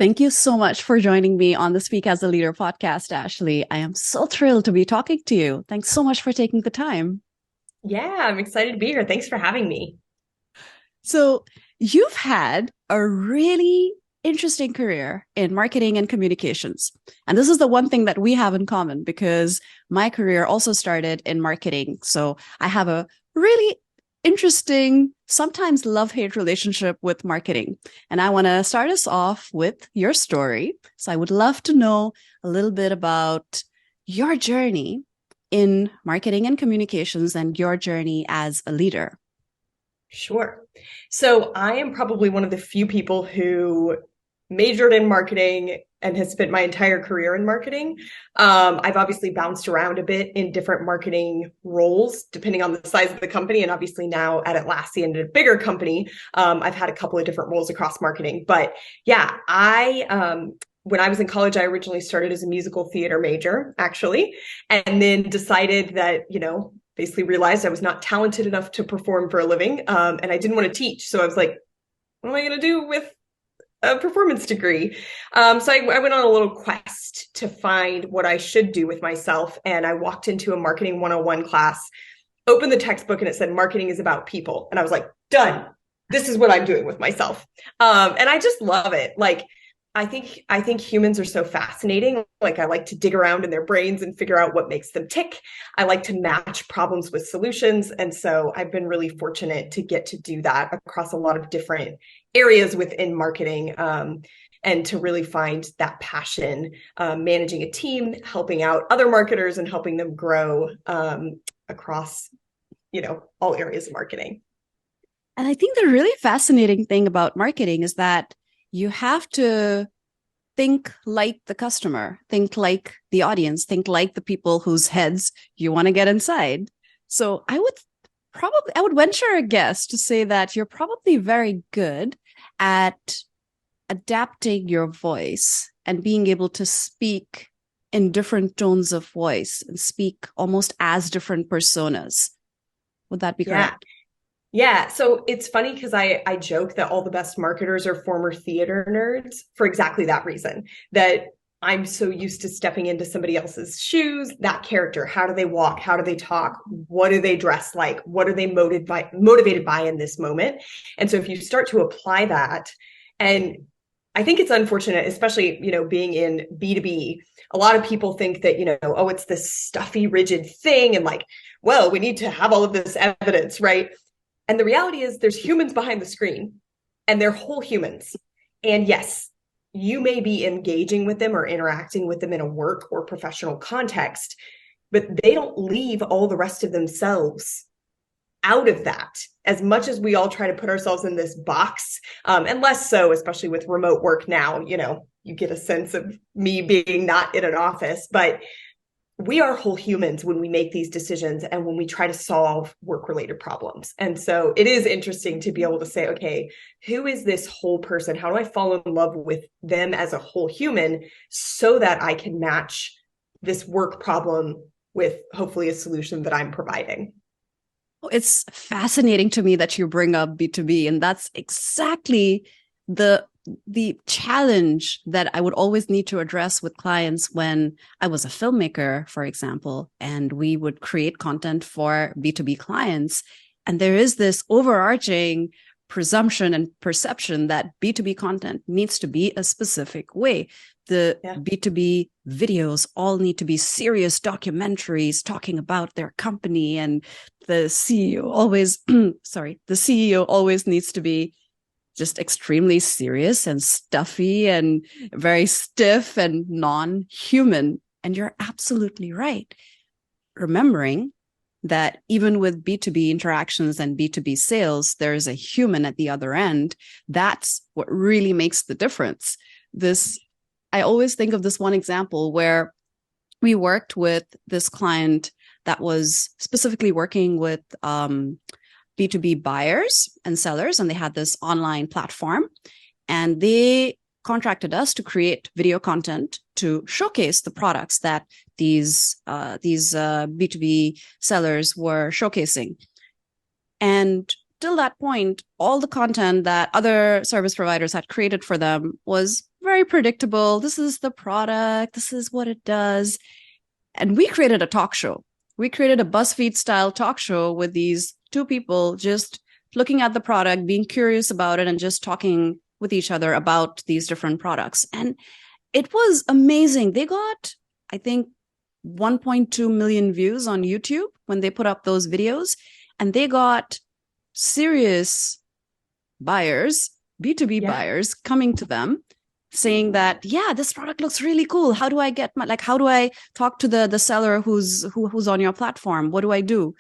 Thank you so much for joining me on the Speak as a Leader podcast, Ashley. I am so thrilled to be talking to you. Thanks so much for taking the time. Yeah, I'm excited to be here. Thanks for having me. So, you've had a really interesting career in marketing and communications. And this is the one thing that we have in common because my career also started in marketing. So, I have a really interesting, sometimes love-hate relationship with marketing. And I want to start us off with your story. So I would love to know a little bit about your journey in marketing and communications and your journey as a leader. Sure. So I am probably one of the few people who majored in marketing and has spent my entire career in marketing. I've obviously bounced around a bit in different marketing roles, depending on the size of the company. And obviously now at Atlassian, a bigger company, I've had a couple of different roles across marketing. But yeah, when I was in college, I originally started as a musical theater major, actually, and then decided that, basically realized I was not talented enough to perform for a living. And I didn't want to teach. So I was like, what am I going to do with a performance degree? So I went on a little quest to find what I should do with myself. And I walked into a marketing 101 class, opened the textbook, and it said, marketing is about people. And I was like, done. This is what I'm doing with myself. And I just love it. Like, I think humans are so fascinating. Like, I like to dig around in their brains and figure out what makes them tick. I like to match problems with solutions. And so I've been really fortunate to get to do that across a lot of different areas within marketing, and to really find that passion, managing a team, helping out other marketers and helping them grow across, all areas of marketing. And I think the really fascinating thing about marketing is that you have to think like the customer, think like the audience, think like the people whose heads you want to get inside. So I would venture a guess to say that you're probably very good at adapting your voice and being able to speak in different tones of voice and speak almost as different personas. Would that be Yeah. correct? Yeah. So it's funny because I joke that all the best marketers are former theater nerds for exactly that reason, that I'm so used to stepping into somebody else's shoes, that character. How do they walk? How do they talk? What do they dress like? What are they motivated by in this moment? And so if you start to apply that, and I think it's unfortunate, especially, being in B2B, a lot of people think that, oh, it's this stuffy, rigid thing. And like, well, we need to have all of this evidence, right? And the reality is there's humans behind the screen and they're whole humans. And yes, you may be engaging with them or interacting with them in a work or professional context, but they don't leave all the rest of themselves out of that. As much as we all try to put ourselves in this box, and less so, especially with remote work now, you get a sense of me being not in an office, but we are whole humans when we make these decisions and when we try to solve work-related problems. And so it is interesting to be able to say, okay, who is this whole person? How do I fall in love with them as a whole human so that I can match this work problem with hopefully a solution that I'm providing? It's fascinating to me that you bring up B2B, and that's exactly the challenge that I would always need to address with clients when I was a filmmaker, for example, and we would create content for B2B clients. And there is this overarching presumption and perception that B2B content needs to be a specific way. The B2B videos all need to be serious documentaries talking about their company, and the CEO always, the CEO always needs to be just extremely serious and stuffy and very stiff and non-human. And you're absolutely right. Remembering that even with B2B interactions and B2B sales, there is a human at the other end. That's what really makes the difference. I always think of this one example where we worked with this client that was specifically working with B2B buyers and sellers, and they had this online platform, and they contracted us to create video content to showcase the products that these B2B sellers were showcasing. And till that point, all the content that other service providers had created for them was very predictable. This is the product. This is what it does. And we created a talk show. We created a BuzzFeed style talk show with these two people just looking at the product, being curious about it, and just talking with each other about these different products. And it was amazing. They got, I think, 1.2 million views on YouTube when they put up those videos. And they got serious buyers, B2B buyers, coming to them saying that, yeah, this product looks really cool. How do I get how do I talk to the seller who's on your platform? What do I do?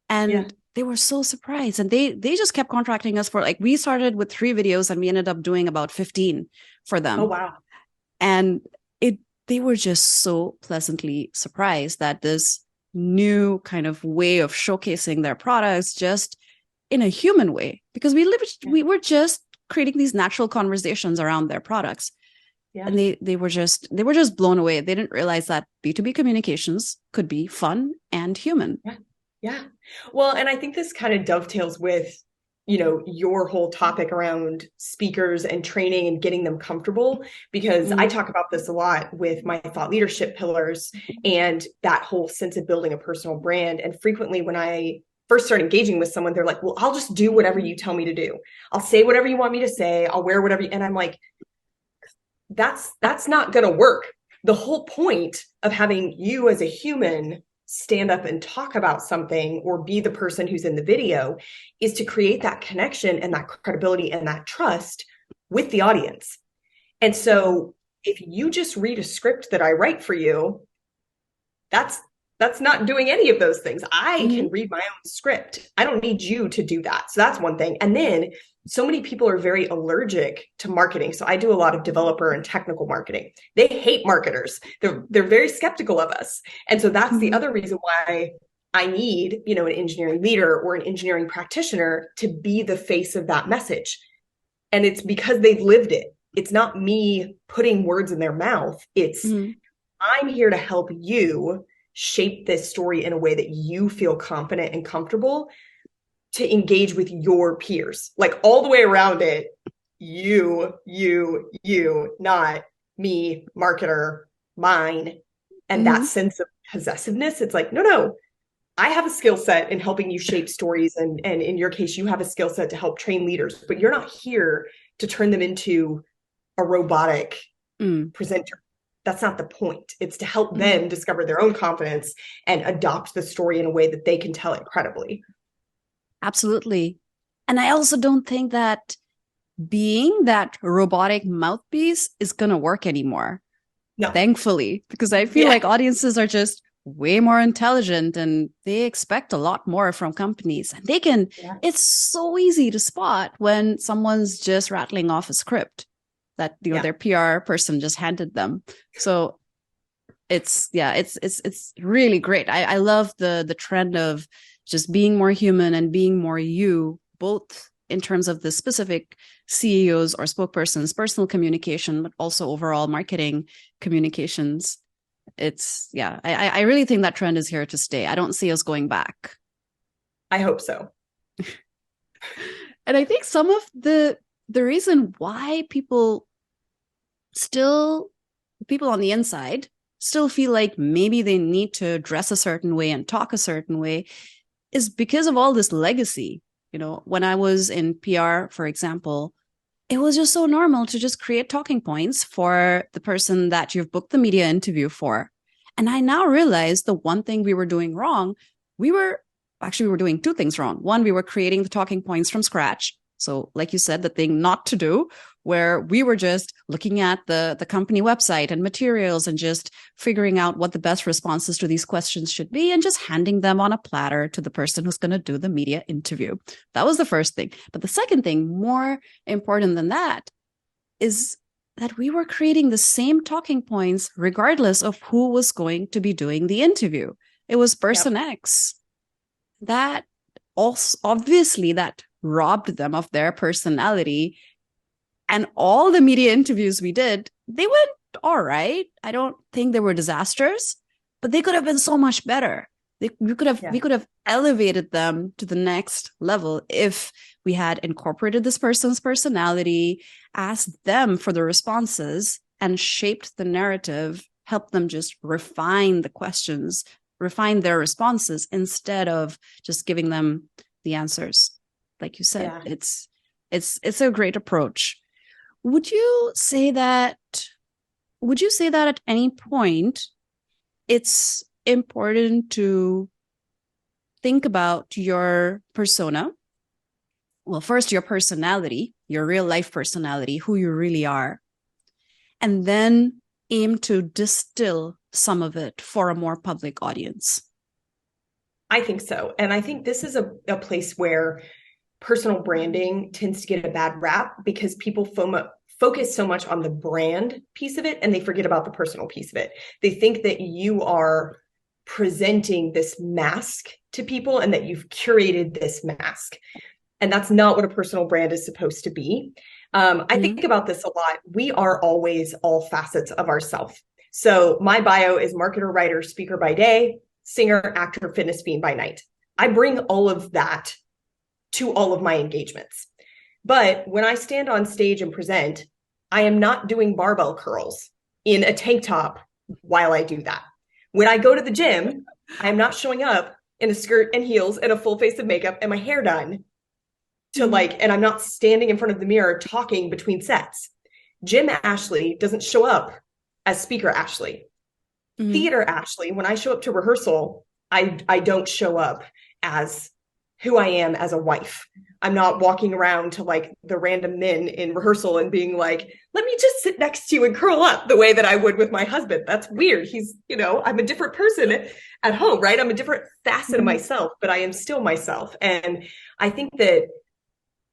And they were so surprised. And they just kept contracting us for, we started with 3 videos and we ended up doing about 15 for them. Oh, wow. And they were just so pleasantly surprised that this new kind of way of showcasing their products just in a human way, because we were just creating these natural conversations around their products. Yeah. And they were just blown away. They didn't realize that B2B communications could be fun and human. Yeah. Well, and I think this kind of dovetails with, your whole topic around speakers and training and getting them comfortable, because I talk about this a lot with my thought leadership pillars and that whole sense of building a personal brand. And frequently when I first start engaging with someone, they're like, well, I'll just do whatever you tell me to do. I'll say whatever you want me to say. I'll wear whatever. And I'm like, that's not going to work. The whole point of having you as a human stand up and talk about something or be the person who's in the video is to create that connection and that credibility and that trust with the audience. And so if you just read a script that I write for you, that's not doing any of those things. I can read my own script. I don't need you to do that. So that's one thing. And then so many people are very allergic to marketing. So I do a lot of developer and technical marketing. They hate marketers. They're very skeptical of us. And so that's the other reason why I need, an engineering leader or an engineering practitioner to be the face of that message. And it's because they've lived it. It's not me putting words in their mouth. It's I'm here to help you shape this story in a way that you feel confident and comfortable to engage with your peers, all the way around it. You, not me, marketer, mine. And that sense of possessiveness, it's like, no, I have a skill set in helping you shape stories. And in your case, you have a skill set to help train leaders, but you're not here to turn them into a robotic presenter. That's not the point. It's to help them discover their own confidence and adopt the story in a way that they can tell it credibly. Absolutely. And I also don't think that being that robotic mouthpiece is going to work anymore. No. Thankfully, because I feel like audiences are just way more intelligent and they expect a lot more from companies. And they can, it's so easy to spot when someone's just rattling off a script that their PR person just handed them. So it's really great. I love the trend of just being more human and being more you, both in terms of the specific CEOs or spokespersons, personal communication, but also overall marketing communications. I really think that trend is here to stay. I don't see us going back. I hope so. And I think some of the reason why people on the inside still feel like maybe they need to dress a certain way and talk a certain way is because of all this legacy. When I was in PR, for example, it was just so normal to just create talking points for the person that you've booked the media interview for. And I now realize the one thing we were doing wrong, we were doing 2 things wrong. One, we were creating the talking points from scratch. So like you said, the thing not to do, where we were just looking at the company website and materials and just figuring out what the best responses to these questions should be and just handing them on a platter to the person who's going to do the media interview. That was the first thing. But the second thing, more important than that, is that we were creating the same talking points regardless of who was going to be doing the interview. It was person X. That also, obviously, that robbed them of their personality. And all the media interviews we did, they went all right. I don't think they were disasters, but they could have been so much better. We could have elevated them to the next level if we had incorporated this person's personality, asked them for the responses, and shaped the narrative, helped them just refine the questions, refine their responses instead of just giving them the answers. Like you said, it's a great approach. Would you say that at any point it's important to think about your persona? Well, first your personality, your real life personality, who you really are, and then aim to distill some of it for a more public audience? I think so. And I think this is a place where personal branding tends to get a bad rap because people focus so much on the brand piece of it and they forget about the personal piece of it. They think that you are presenting this mask to people and that you've curated this mask. And that's not what a personal brand is supposed to be. I think about this a lot. We are always all facets of ourselves. So my bio is marketer, writer, speaker by day, singer, actor, fitness fiend by night. I bring all of that to all of my engagements. But when I stand on stage and present, I am not doing barbell curls in a tank top while I do that. When I go to the gym, I am not showing up in a skirt and heels and a full face of makeup and my hair done and I'm not standing in front of the mirror talking between sets. Gym Ashley doesn't show up as speaker Ashley. Theater Ashley, when I show up to rehearsal, I don't show up as who I am as a wife. I'm not walking around to like the random men in rehearsal and being like, let me just sit next to you and curl up the way that I would with my husband. That's weird. He's, I'm a different person at home, right? I'm a different facet of myself, but I am still myself. And I think that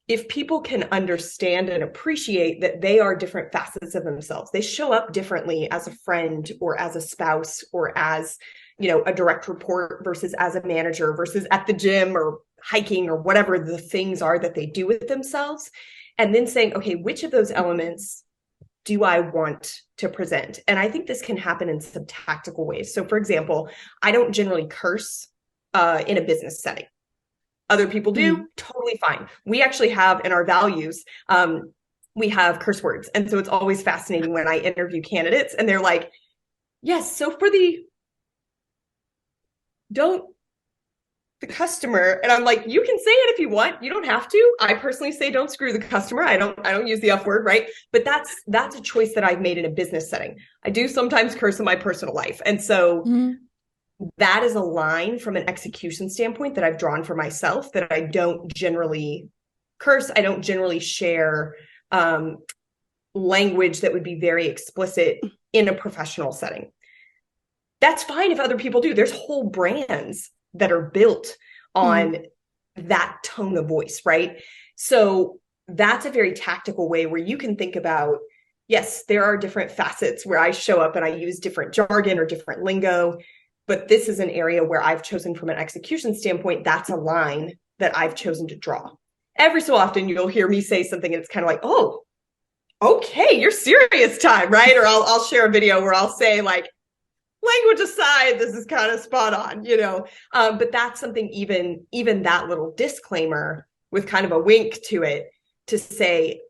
if people can understand and appreciate that they are different facets of themselves, they show up differently as a friend or as a spouse or as, a direct report versus as a manager versus at the gym or hiking or whatever the things are that they do with themselves. And then saying, okay, which of those elements do I want to present? And I think this can happen in some tactical ways. So for example, I don't generally curse in a business setting. Other people do, totally fine. We actually have in our values, we have curse words. And so it's always fascinating when I interview candidates and they're like, yes, so for the customer. And I'm like, you can say it if you want. You don't have to. I personally say don't screw the customer. I don't use the F word, right? But that's a choice that I've made in a business setting. I do sometimes curse in my personal life. And so that is a line from an execution standpoint that I've drawn for myself that I don't generally curse. I don't generally share language that would be very explicit in a professional setting. That's fine if other people do. There's whole brands that are built on that tone of voice, right? So that's a very tactical way where you can think about, yes, there are different facets where I show up and I use different jargon or different lingo, but this is an area where I've chosen from an execution standpoint, that's a line that I've chosen to draw. Every so often you'll hear me say something and it's kind of like, oh, okay, you're serious time, right? Or I'll share a video where I'll say like, language aside, this is kind of spot on, but that's something even that little disclaimer with kind of a wink to it to say,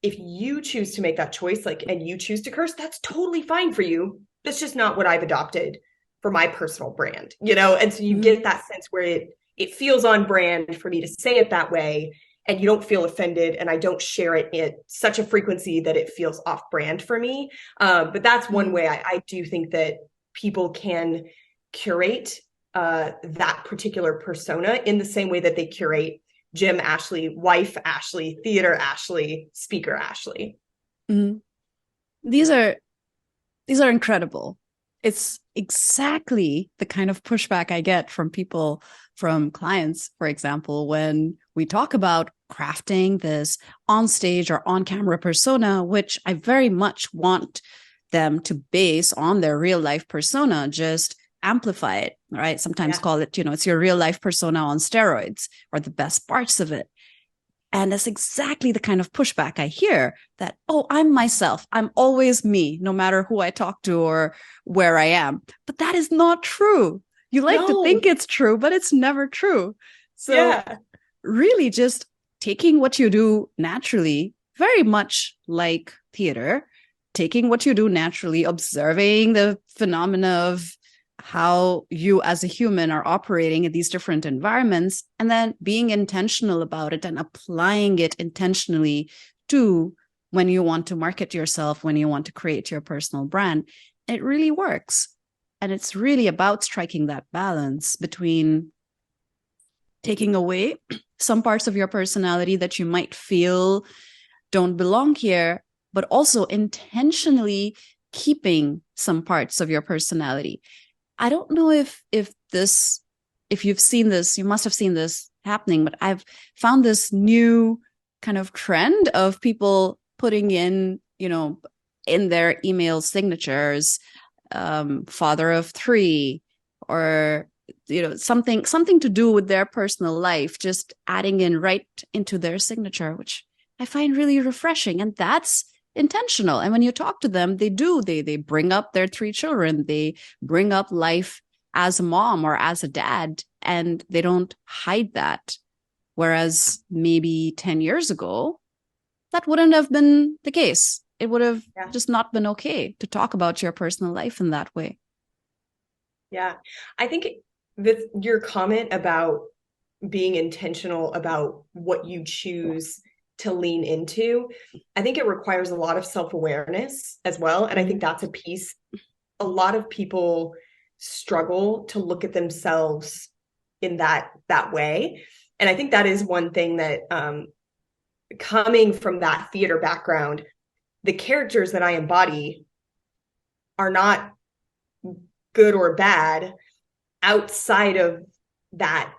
if you choose to make that choice, and you choose to curse, that's totally fine for you. That's just not what I've adopted for my personal brand, and so you get that sense where it feels on brand for me to say it that way and you don't feel offended and I don't share it at such a frequency that it feels off brand for me. But that's one way I do think that people can curate that particular persona in the same way that they curate Gym Ashley, wife Ashley, theater Ashley, speaker Ashley. These are incredible. It's exactly the kind of pushback I get from people, from clients, for example, when we talk about crafting this on-stage or on-camera persona, which I very much want them to base on their real-life persona, just amplify it, right? Sometimes call it, it's your real-life persona on steroids or the best parts of it. And that's exactly the kind of pushback I hear that, oh, I'm myself. I'm always me, no matter who I talk to or where I am. But that is not true. You like to think it's true, but it's never true. So really just taking what you do naturally, very much like theater, taking what you do naturally, observing the phenomena of how you as a human are operating in these different environments, and then being intentional about it and applying it intentionally to when you want to market yourself, when you want to create your personal brand. It really works. And it's really about striking that balance between taking away some parts of your personality that you might feel don't belong here, but also intentionally keeping some parts of your personality. I don't know if you've seen this, you must have seen this happening, but I've found this new kind of trend of people putting in, in their email signatures, father of three, or something to do with their personal life, just adding in right into their signature, which I find really refreshing. And that's intentional. And when you talk to them, they bring up their 3 children, they bring up life as a mom or as a dad, and they don't hide that. Whereas maybe 10 years ago, that wouldn't have been the case. It would have just not been okay to talk about your personal life in that way. Yeah. I think that your comment about being intentional about what you choose to lean into, I think it requires a lot of self-awareness as well. And I think that's a piece. A lot of people struggle to look at themselves in that way. And I think that is one thing that, coming from that theater background, the characters that I embody are not good or bad outside of that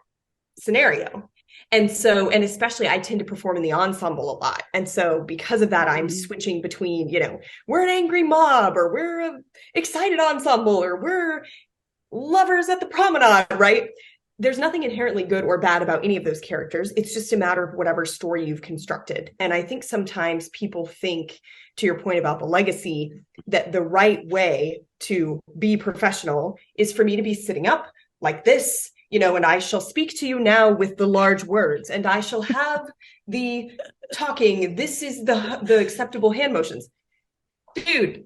scenario. And especially I tend to perform in the ensemble a lot. And so because of that, I'm switching between, we're an angry mob, or we're an excited ensemble, or we're lovers at the promenade, right? There's nothing inherently good or bad about any of those characters. It's just a matter of whatever story you've constructed. And I think sometimes people think, to your point about the legacy, that the right way to be professional is for me to be sitting up like this, and I shall speak to you now with the large words, and I shall have the talking. This is the acceptable hand motions. Dude,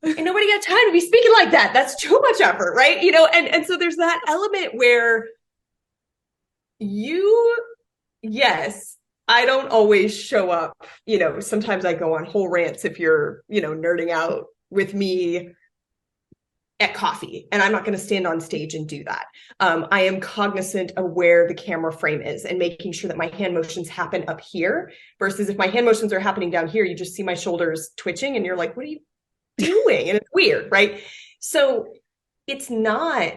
ain't nobody got time to be speaking like that. That's too much effort, right? And so there's that element where yes, I don't always show up. Sometimes I go on whole rants if you're, nerding out with me at coffee, and I'm not going to stand on stage and do that. I am cognizant of where the camera frame is and making sure that my hand motions happen up here, versus if my hand motions are happening down here, you just see my shoulders twitching and you're like, what are you doing? And it's weird, right? So it's not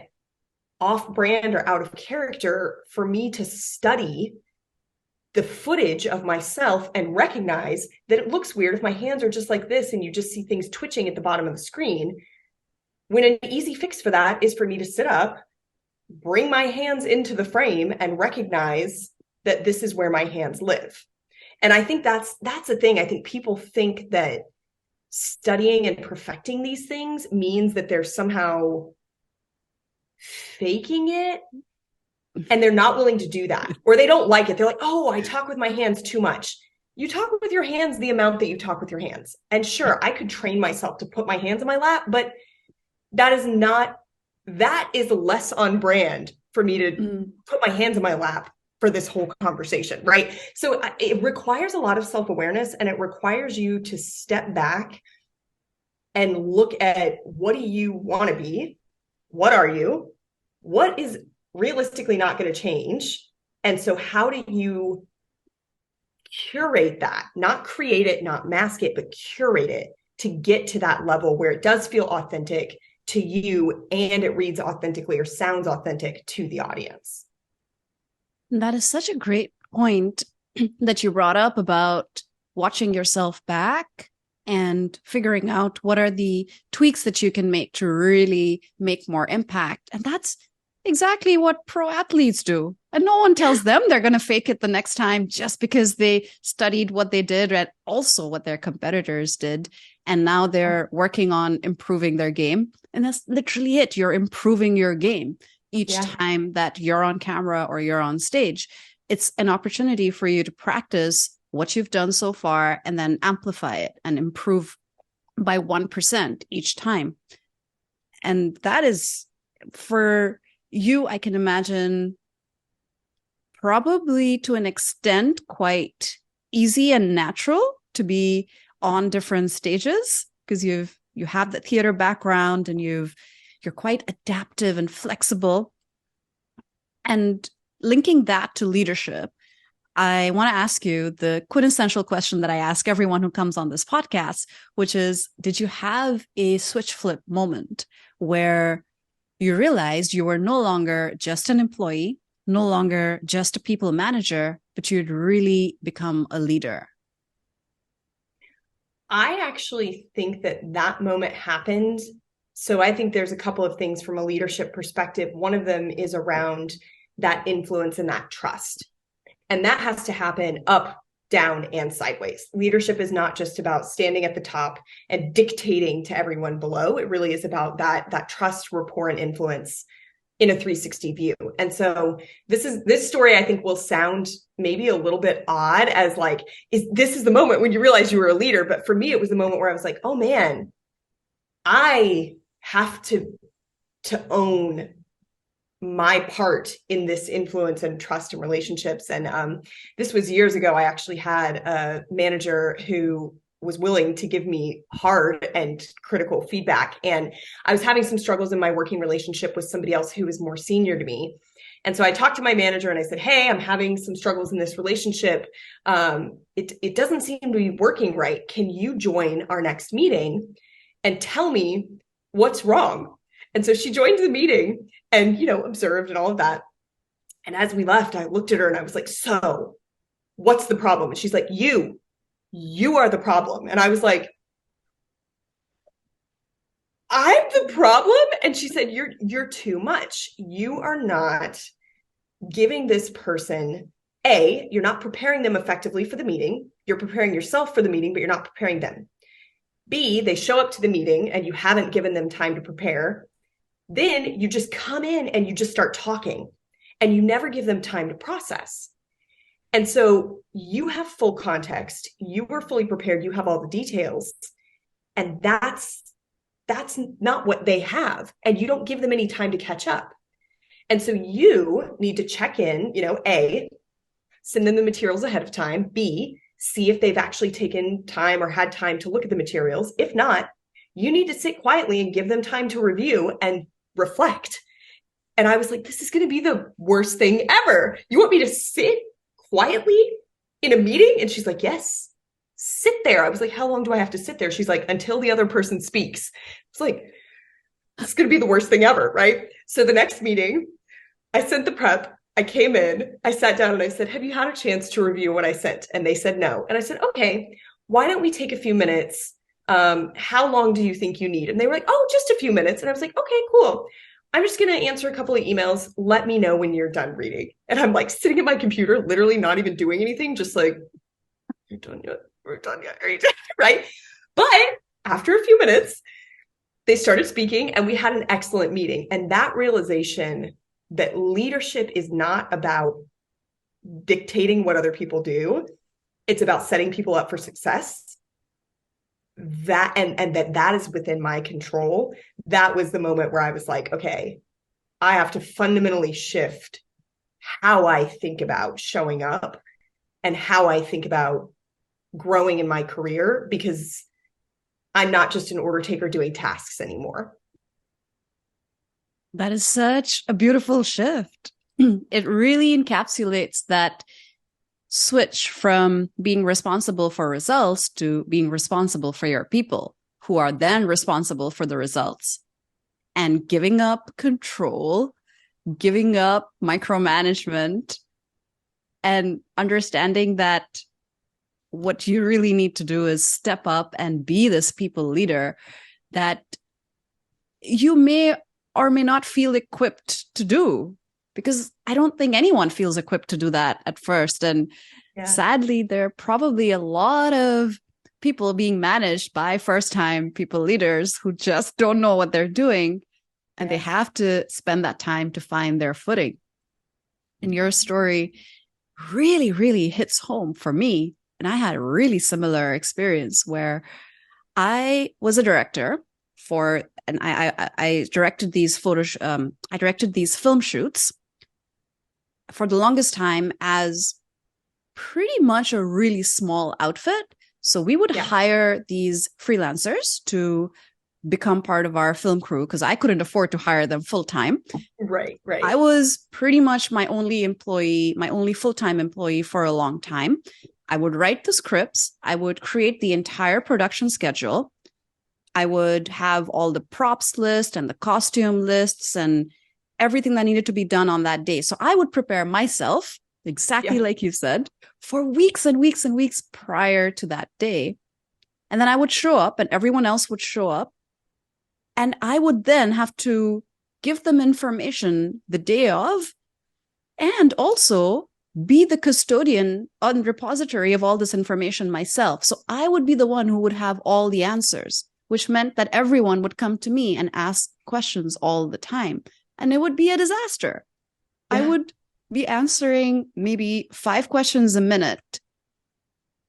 off-brand or out of character for me to study the footage of myself and recognize that it looks weird if my hands are just like this and you just see things twitching at the bottom of the screen, when an easy fix for that is for me to sit up, bring my hands into the frame, and recognize that this is where my hands live. And I think that's the thing. I think people think that studying and perfecting these things means that they're somehow faking it, and they're not willing to do that, or they don't like it. They're like, oh, I talk with my hands too much. You talk with your hands the amount that you talk with your hands. And sure, I could train myself to put my hands in my lap, but that is less on brand for me to put my hands in my lap for this whole conversation, right? So it requires a lot of self-awareness, and it requires you to step back and look at, what do you want to be? What are you? What is realistically not going to change? And so how do you curate that? Not create it, not mask it, but curate it to get to that level where it does feel authentic to you, and it reads authentically or sounds authentic to the audience. That is such a great point that you brought up about watching yourself back and figuring out what are the tweaks that you can make to really make more impact. And that's exactly what pro athletes do. And no one tells them they're going to fake it the next time just because they studied what they did and also what their competitors did. And now they're working on improving their game. And that's literally it. You're improving your game each time that you're on camera or you're on stage. it's an opportunity for you to practice what you've done so far and then amplify it and improve by 1% each time. And that is, for you, I can imagine, probably to an extent quite easy and natural to be on different stages, because you have the theater background and you're quite adaptive and flexible. And linking that to leadership, I want to ask you the quintessential question that I ask everyone who comes on this podcast, which is, did you have a switch flip moment where you realized you were no longer just an employee, no longer just a people manager, but you'd really become a leader? I actually think that moment happened. So I think there's a couple of things from a leadership perspective. One of them is around that influence and that trust. And that has to happen up, down, and sideways. Leadership is not just about standing at the top and dictating to everyone below. It really is about that trust, rapport, and influence in a 360 view. And so this story, I think, will sound maybe a little bit odd as like, this is the moment when you realize you were a leader. But for me, it was the moment where I was like, oh man, I have to own my part in this influence and trust and relationships. And this was years ago. I actually had a manager who was willing to give me hard and critical feedback. And I was having some struggles in my working relationship with somebody else who was more senior to me. And so I talked to my manager and I said, hey, I'm having some struggles in this relationship. It doesn't seem to be working right. Can you join our next meeting and tell me what's wrong? And so she joined the meeting and, observed and all of that. And as we left, I looked at her and I was like, so what's the problem? And she's like, you are the problem. And I was like, I'm the problem? And she said, you're too much. You are not giving this person, you're not preparing them effectively for the meeting. You're preparing yourself for the meeting, but you're not preparing them. B, they show up to the meeting and you haven't given them time to prepare. Then you just come in and you just start talking and you never give them time to process. And so you have full context, you were fully prepared, you have all the details, and that's not what they have. And you don't give them any time to catch up. And so you need to check in, A, send them the materials ahead of time, B, see if they've actually taken time or had time to look at the materials. If not, you need to sit quietly and give them time to review and reflect. And I was like, this is going to be the worst thing ever. You want me to sit quietly in a meeting? And she's like, yes, sit there. I was like, how long do I have to sit there? She's like, until the other person speaks. It's like, this is going to be the worst thing ever, right? So the next meeting, I sent the prep. I came in, I sat down and I said, have you had a chance to review what I sent? And they said no. And I said, okay, why don't we take a few minutes? How long do you think you need? And they were like, oh, just a few minutes. And I was like, okay, cool. I'm just going to answer a couple of emails. Let me know when you're done reading. And I'm like sitting at my computer, literally not even doing anything, just like, you're done yet? We're done yet? Are you done? Right? But after a few minutes, they started speaking and we had an excellent meeting. And that realization that leadership is not about dictating what other people do. It's about setting people up for success. That and that is within my control. That was the moment where I was like, okay, I have to fundamentally shift how I think about showing up and how I think about growing in my career, because I'm not just an order taker doing tasks anymore. That is such a beautiful shift. It really encapsulates that switch from being responsible for results to being responsible for your people, who are then responsible for the results, and giving up control, giving up micromanagement, and understanding that what you really need to do is step up and be this people leader that you may or may not feel equipped to do, because I don't think anyone feels equipped to do that at first. And sadly, there are probably a lot of people being managed by first-time people leaders who just don't know what they're doing, and they have to spend that time to find their footing. And your story really, really hits home for me. And I had a really similar experience where I was a director and I directed these I directed these film shoots for the longest time as pretty much a really small outfit. So we would hire these freelancers to become part of our film crew because I couldn't afford to hire them full time. Right. I was pretty much my only employee, my only full-time employee for a long time. I would write the scripts. I would create the entire production schedule. I would have all the props list and the costume lists and everything that needed to be done on that day. So I would prepare myself, exactly like you said, for weeks and weeks and weeks prior to that day. And then I would show up and everyone else would show up. And I would then have to give them information the day of and also be the custodian on repository of all this information myself. So I would be the one who would have all the answers, which meant that everyone would come to me and ask questions all the time. And it would be a disaster. I would be answering maybe 5 questions a minute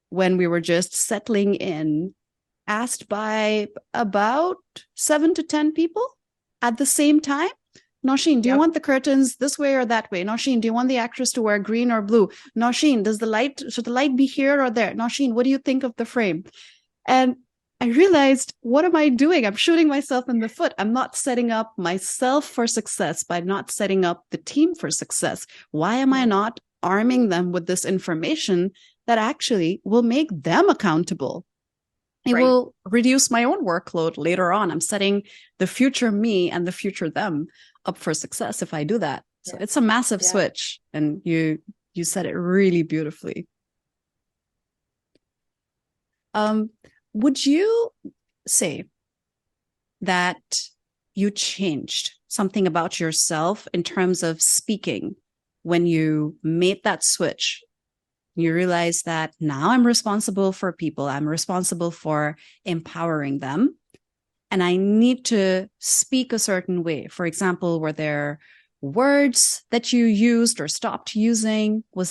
when we were just settling in, asked by about 7 to 10 people at the same time. Nausheen, do you want the curtains this way or that way? Nausheen, do you want the actress to wear green or blue? Nausheen, should the light be here or there? Nausheen, what do you think of the frame? And I realized, what am I doing? I'm shooting myself in the foot. I'm not setting up myself for success by not setting up the team for success. Why am I not arming them with this information that actually will make them accountable? It will reduce my own workload later on. I'm setting the future me and the future them up for success if I do that. So it's a massive switch. And you said it really beautifully. Would you say that you changed something about yourself in terms of speaking when you made that switch? You realize that now I'm responsible for people. I'm responsible for empowering them. And I need to speak a certain way. For example, were there words that you used or stopped using? Were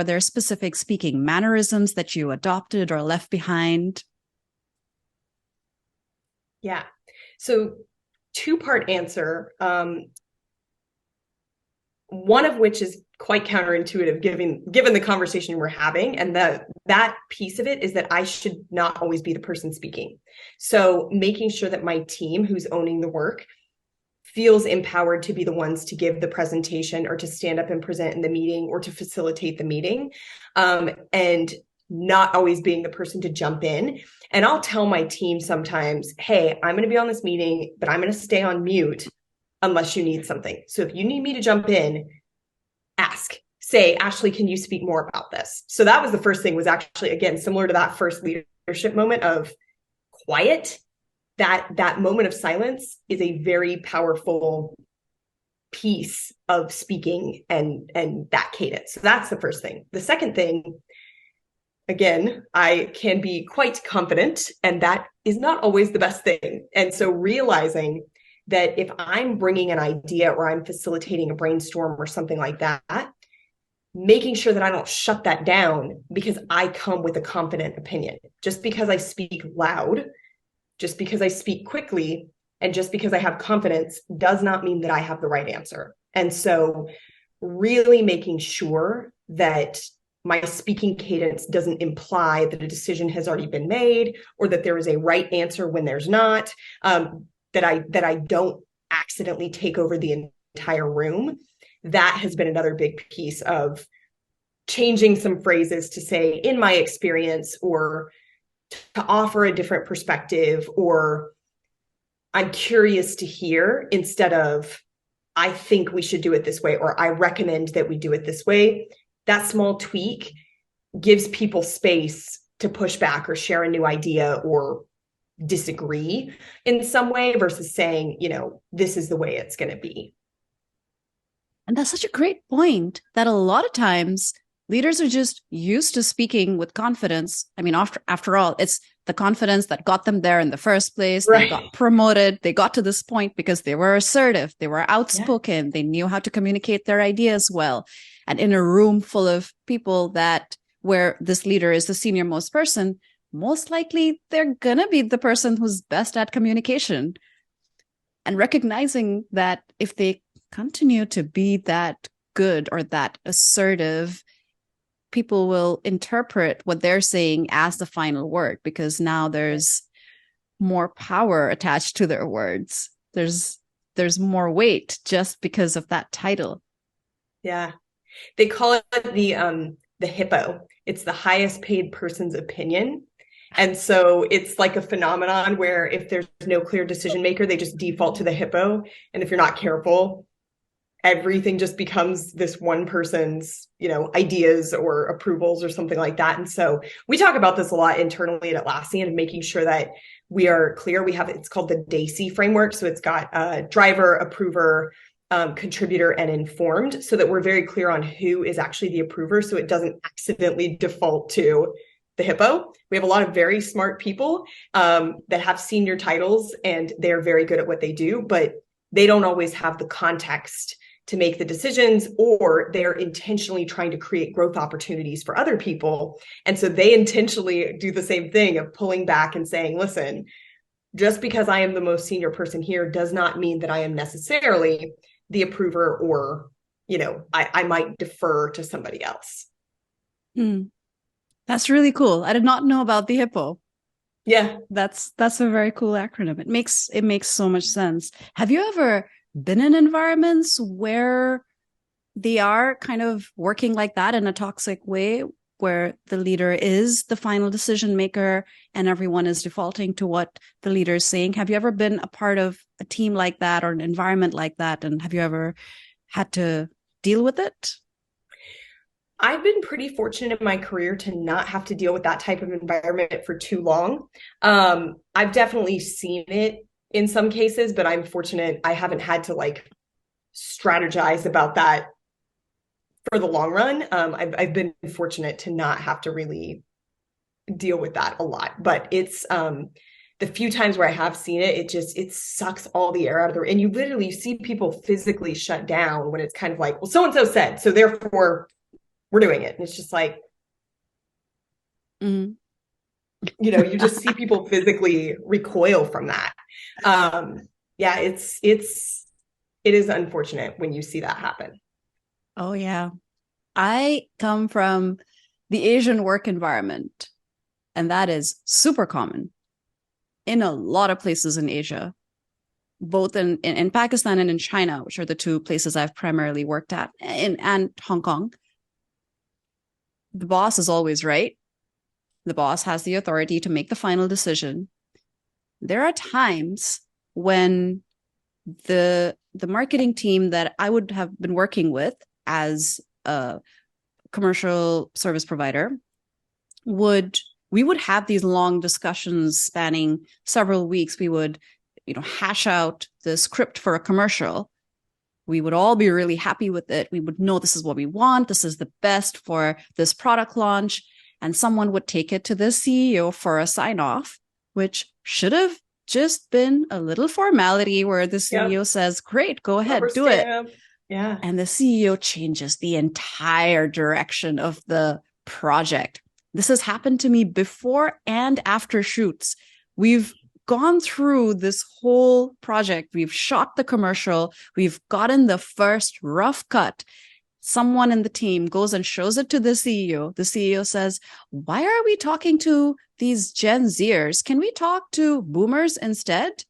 there specific speaking mannerisms that you adopted or left behind? Yeah. So 2-part answer. One of which is quite counterintuitive given the conversation we're having. And that piece of it is that I should not always be the person speaking. So making sure that my team who's owning the work feels empowered to be the ones to give the presentation or to stand up and present in the meeting or to facilitate the meeting, and not always being the person to jump in. And I'll tell my team sometimes, hey, I'm going to be on this meeting, but I'm going to stay on mute unless you need something. So if you need me to jump in, ask. Say, Ashley, can you speak more about this? So that was the first thing, was actually, again, similar to that first leadership moment of quiet. That moment of silence is a very powerful piece of speaking and that cadence. So that's the first thing. The second thing, again, I can be quite confident, and that is not always the best thing. And so realizing that if I'm bringing an idea or I'm facilitating a brainstorm or something like that, making sure that I don't shut that down because I come with a confident opinion. Just because I speak loud, just because I speak quickly, and just because I have confidence does not mean that I have the right answer. And so really making sure that my speaking cadence doesn't imply that a decision has already been made or that there is a right answer when there's not, that I don't accidentally take over the entire room. That has been another big piece of changing some phrases to say, in my experience, or to offer a different perspective, or I'm curious to hear, instead of I think we should do it this way, or I recommend that we do it this way. That small tweak gives people space to push back or share a new idea or disagree in some way versus saying, this is the way it's going to be. And that's such a great point that a lot of times leaders are just used to speaking with confidence. I mean, after all, it's the confidence that got them there in the first place. Right. They got promoted. They got to this point because they were assertive. They were outspoken. They knew how to communicate their ideas well. And in a room full of people where this leader is the senior most person, most likely they're going to be the person who's best at communication. And recognizing that if they continue to be that good or that assertive, people will interpret what they're saying as the final word, because now there's more power attached to their words. There's more weight just because of that title. Yeah. They call it the hippo. It's the highest paid person's opinion. And so it's like a phenomenon where if there's no clear decision maker, they just default to the hippo. And if you're not careful, everything just becomes this one person's, ideas or approvals or something like that. And so we talk about this a lot internally at Atlassian, and making sure that we are clear. It's called the 𝗖cie framework. So it's got driver, approver, contributor, and informed, so that we're very clear on who is actually the approver, so it doesn't accidentally default to the hippo. We have a lot of very smart people that have senior titles, and they're very good at what they do, but they don't always have the context to make the decisions, or they're intentionally trying to create growth opportunities for other people. And so they intentionally do the same thing of pulling back and saying, listen, just because I am the most senior person here does not mean that I am necessarily the approver, or, I might defer to somebody else. That's really cool. I did not know about the hippo. Yeah. That's a very cool acronym. It makes so much sense. Have you ever been in environments where they are kind of working like that in a toxic way, where the leader is the final decision maker and everyone is defaulting to what the leader is saying? Have you ever been a part of a team like that or an environment like that? And have you ever had to deal with it? I've been pretty fortunate in my career to not have to deal with that type of environment for too long. I've definitely seen it in some cases, but I'm fortunate I haven't had to strategize about that for the long run. I've been fortunate to not have to really deal with that a lot, but it's the few times where I have seen it, it sucks all the air out of the room. And you literally see people physically shut down when it's kind of like, well, so-and-so said, so therefore we're doing it. And it's just like, you just see people physically recoil from that. Yeah, it is unfortunate when you see that happen. Oh, yeah. I come from the Asian work environment, and that is super common in a lot of places in Asia, both in Pakistan and in China, which are the two places I've primarily worked at, and Hong Kong. The boss is always right. The boss has the authority to make the final decision. There are times when the marketing team that I would have been working with as a commercial service provider we would have these long discussions spanning several weeks. We would, hash out the script for a commercial. We would all be really happy with it. We would know this is what we want. This is the best for this product launch. And someone would take it to the CEO for a sign off, which should have just been a little formality where the CEO says, great, go ahead, do it. Yeah. And the CEO changes the entire direction of the project. This has happened to me before and after shoots. We've gone through this whole project. We've shot the commercial. We've gotten the first rough cut. Someone in the team goes and shows it to the CEO. The CEO says, why are we talking to these Gen Zers? Can we talk to boomers instead?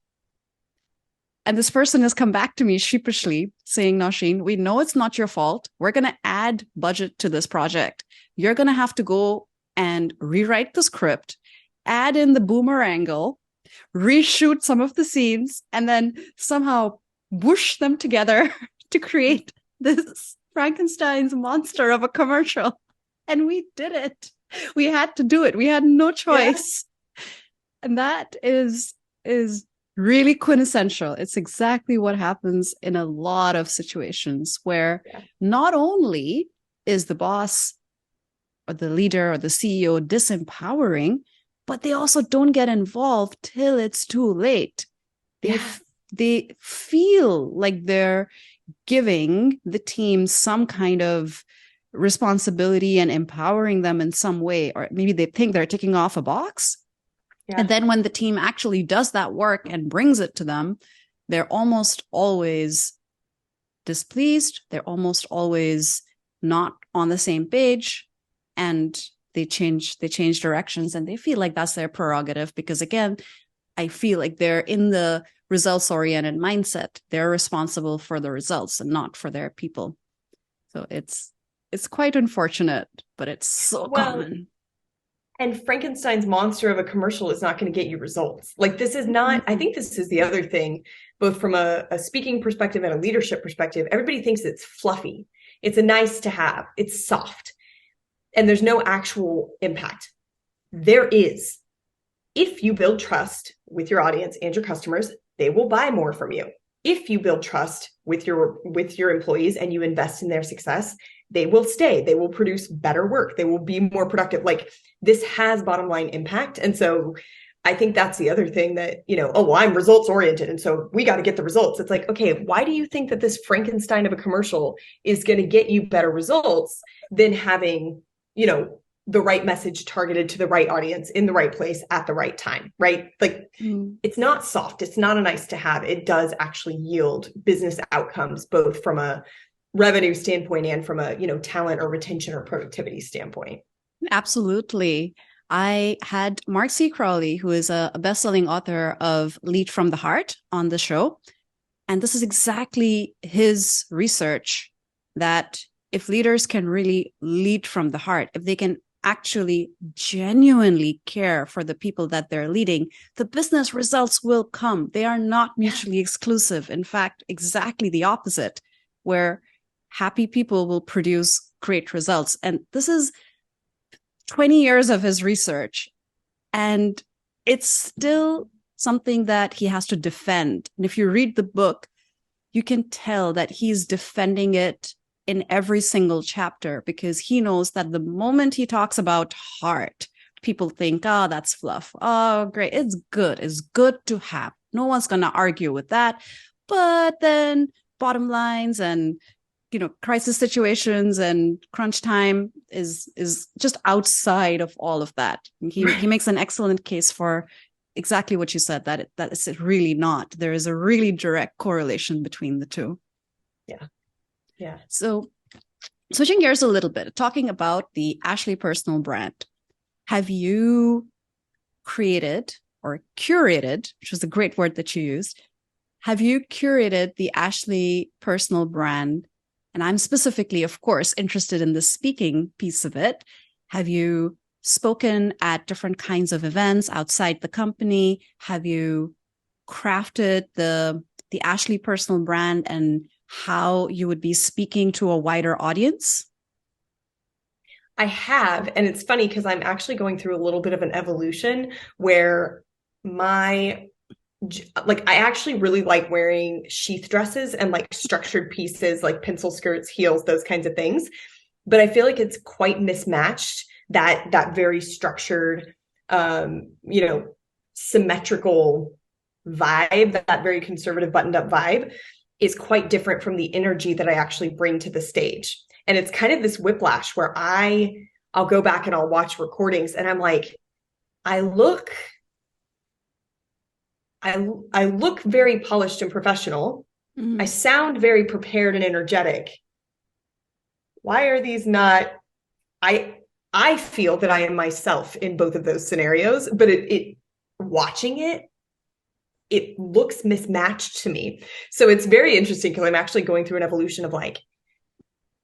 And this person has come back to me sheepishly saying, Nausheen, we know it's not your fault. We're going to add budget to this project. You're going to have to go and rewrite the script, add in the boomer angle, reshoot some of the scenes, and then somehow whoosh them together to create this Frankenstein's monster of a commercial. And we did it. We had to do it. We had no choice. Yeah. And that is really quintessential. It's exactly what happens in a lot of situations where not only is the boss or the leader or the CEO disempowering, but they also don't get involved till it's too late. They feel like they're giving the team some kind of responsibility and empowering them in some way, or maybe they think they're ticking off a box. And then when the team actually does that work and brings it to them, they're almost always displeased. They're almost always not on the same page, and they change directions, and they feel like that's their prerogative because, again, I feel like they're in the results-oriented mindset. They're responsible for the results and not for their people. So it's quite unfortunate, but it's so common. And Frankenstein's monster of a commercial is not going to get you results. Like, this is not, I think this is the other thing, both from a speaking perspective and a leadership perspective. Everybody thinks it's fluffy. It's a nice to have. It's soft. And there's no actual impact. There is. If you build trust with your audience and your customers, they will buy more from you. If you build trust with your employees and you invest in their success, they will stay. They will produce better work. They will be more productive. Like, this has bottom line impact. And so I think that's the other thing that, I'm results oriented, and so we got to get the results. It's like, okay, why do you think that this Frankenstein of a commercial is going to get you better results than having, the right message targeted to the right audience in the right place at the right time, right? Like, It's not soft. It's not a nice to have. It does actually yield business outcomes, both from a revenue standpoint and from a, talent or retention or productivity standpoint. Absolutely. I had Mark C. Crowley, who is a best-selling author of Lead from the Heart, on the show. And this is exactly his research, that if leaders can really lead from the heart, if they can actually genuinely care for the people that they're leading, the business results will come. They are not mutually exclusive. In fact, exactly the opposite, where happy people will produce great results. And this is 20 years of his research, and it's still something that he has to defend. And if you read the book, you can tell that he's defending it in every single chapter, because he knows that the moment he talks about heart, people think, oh, that's fluff. Oh, great. It's good. It's good to have. No one's going to argue with that. But then bottom lines and, crisis situations and crunch time is just outside of all of that. He makes an excellent case for exactly what you said, that it's really not. There is a really direct correlation between the two. Yeah. So switching gears a little bit, talking about the Ashley personal brand. Have you created or curated, which was a great word that you used, have you curated the Ashley personal brand? And I'm specifically, of course, interested in the speaking piece of it. Have you spoken at different kinds of events outside the company? Have you crafted the Ashley personal brand and how you would be speaking to a wider audience? I have. And it's funny because I'm actually going through a little bit of an evolution where I actually really like wearing sheath dresses and like structured pieces, like pencil skirts, heels, those kinds of things. But I feel like it's quite mismatched, that very structured, symmetrical vibe, that very conservative buttoned up vibe is quite different from the energy that I actually bring to the stage. And it's kind of this whiplash where I'll go back and I'll watch recordings and I'm like, I look very polished and professional. I sound very prepared and energetic. Why are these not? I feel that I am myself in both of those scenarios, but watching it looks mismatched to me. So it's very interesting because I'm actually going through an evolution of like,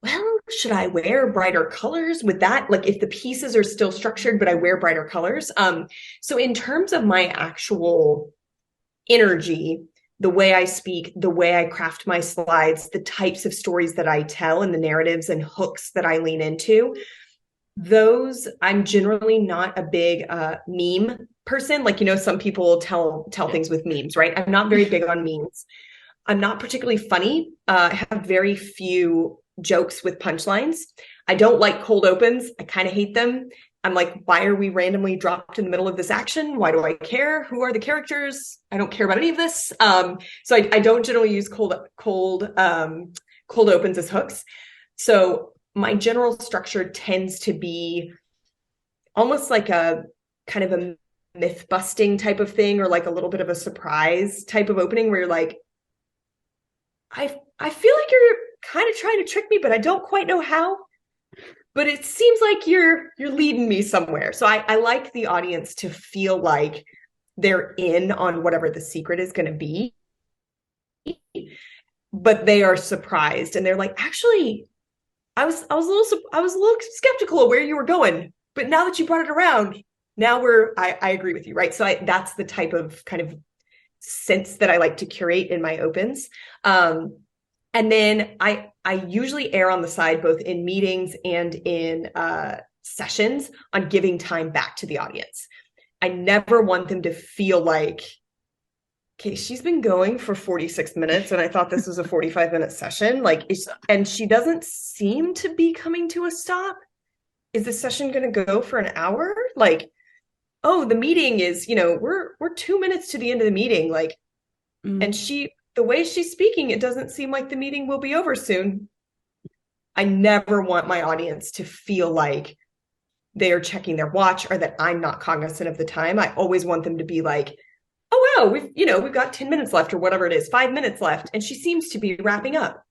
well, should I wear brighter colors with that? Like, if the pieces are still structured, but I wear brighter colors. So in terms of my actual energy, the way I speak, the way I craft my slides, the types of stories that I tell and the narratives and hooks that I lean into, those, I'm generally not a big meme person. Like, some people tell things with memes, right? I'm not very big on memes. I'm not particularly funny. I have very few jokes with punchlines. I don't like cold opens. I kind of hate them. I'm like, why are we randomly dropped in the middle of this action? Why do I care? Who are the characters? I don't care about any of this. So I don't generally use cold opens as hooks. So my general structure tends to be almost like a kind of a myth busting type of thing, or like a little bit of a surprise type of opening where you're like, I feel like you're kind of trying to trick me, but I don't quite know how. But it seems like you're leading me somewhere. So I like the audience to feel like they're in on whatever the secret is going to be, but they are surprised and they're like, actually, I was a little skeptical of where you were going, but now that you brought it around, now I agree with you, right? So that's the type of kind of sense that I like to curate in my opens. And then I usually err on the side, both in meetings and in sessions, on giving time back to the audience. I never want them to feel like, okay, she's been going for 46 minutes and I thought this was a 45-minute session. And she doesn't seem to be coming to a stop. Is the session going to go for an hour? Like, oh, the meeting is, we're 2 minutes to the end of the meeting. Like, and the way she's speaking, it doesn't seem like the meeting will be over soon. I never want my audience to feel like they are checking their watch or that I'm not cognizant of the time. I always want them to be like, oh, wow, we've got 10 minutes left or whatever it is, 5 minutes left. And she seems to be wrapping up.